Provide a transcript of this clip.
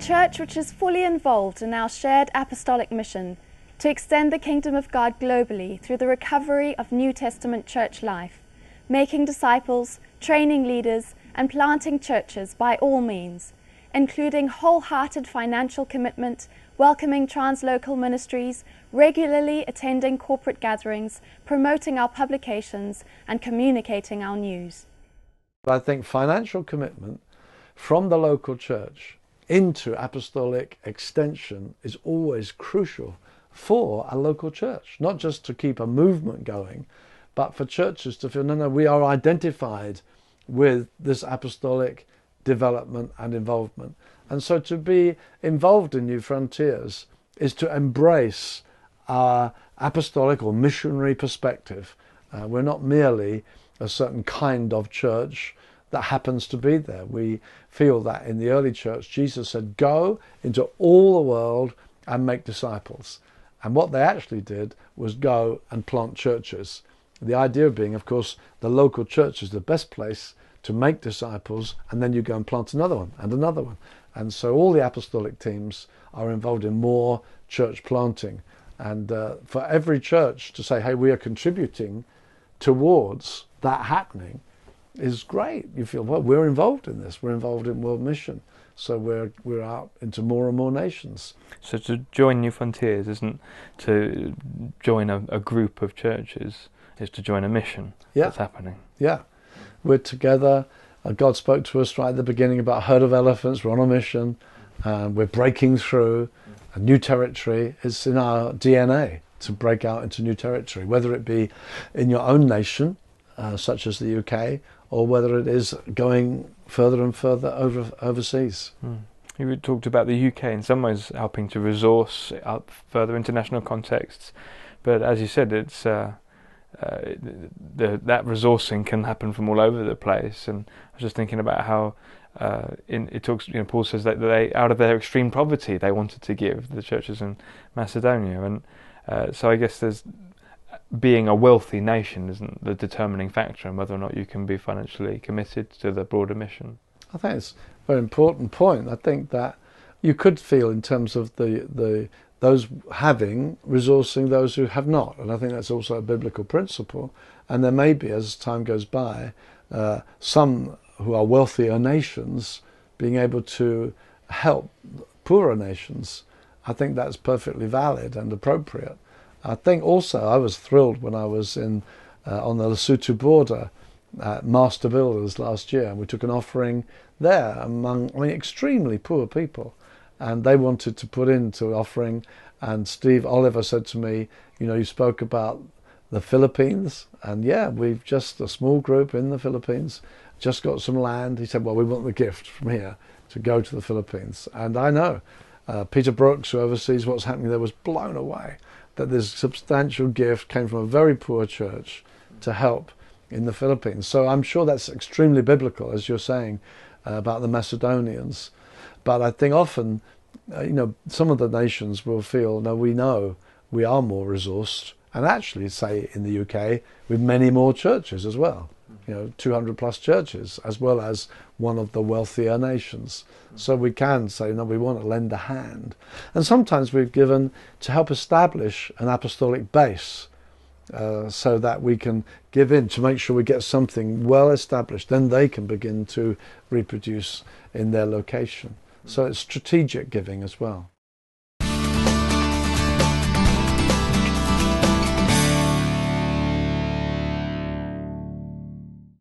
church which is fully involved in our shared apostolic mission to extend the kingdom of God globally through the recovery of New Testament church life, making disciples, training leaders, and planting churches by all means, including wholehearted financial commitment, welcoming translocal ministries, regularly attending corporate gatherings, promoting our publications, and communicating our news. I think financial commitment from the local church into apostolic extension is always crucial for a local church, not just to keep a movement going, but for churches to feel, no, we are identified with this apostolic development and involvement. And so to be involved in New Frontiers is to embrace our apostolic or missionary perspective. We're not merely a certain kind of church that happens to be there. We feel that in the early church, Jesus said, go into all the world and make disciples. And what they actually did was go and plant churches. The idea being, of course, the local church is the best place to make disciples, and then you go and plant another one and another one. And so all the apostolic teams are involved in more church planting. And for every church to say, hey, we are contributing towards that happening is great. You feel, well, we're involved in this. We're involved in world mission. So we're out into more and more nations. So to join New Frontiers isn't to join a group of churches, it's to join a mission that's happening. Yeah. We're together. God spoke to us right at the beginning about a herd of elephants. We're on a mission. We're breaking through a new territory. It's in our DNA to break out into new territory, whether it be in your own nation, such as the UK, or whether it is going further and further overseas. You talked about the UK in some ways helping to resource up further international contexts, but as you said, it's that resourcing can happen from all over the place. And I was just thinking about how it talks. Paul says that they, out of their extreme poverty, they wanted to give the churches in Macedonia, and so I guess there's being a wealthy nation isn't the determining factor in whether or not you can be financially committed to the broader mission. I think it's a very important point. I think that you could feel in terms of those having resourcing those who have not, and I think that's also a biblical principle. And there may be, as time goes by, some who are wealthier nations being able to help poorer nations. I think that's perfectly valid and appropriate. I think also I was thrilled when I was on the Lesotho border at Master Builders last year, and we took an offering there among extremely poor people, and they wanted to put into offering. And Steve Oliver said to me, you spoke about the Philippines, and we've just a small group in the Philippines, just got some land. He said, well, we want the gift from here to go to the Philippines. And I know Peter Brooks, who oversees what's happening there, was blown away that this substantial gift came from a very poor church to help in the Philippines. So I'm sure that's extremely biblical, as you're saying, about the Macedonians. But I think often, some of the nations will feel, no, we know we are more resourced, and actually, say in the UK, with many more churches as well, 200 plus churches, as well as one of the wealthier nations. So we can say, no, we want to lend a hand. And sometimes we've given to help establish an apostolic base, so that we can give in to make sure we get something well established. Then they can begin to reproduce in their location. So it's strategic giving as well.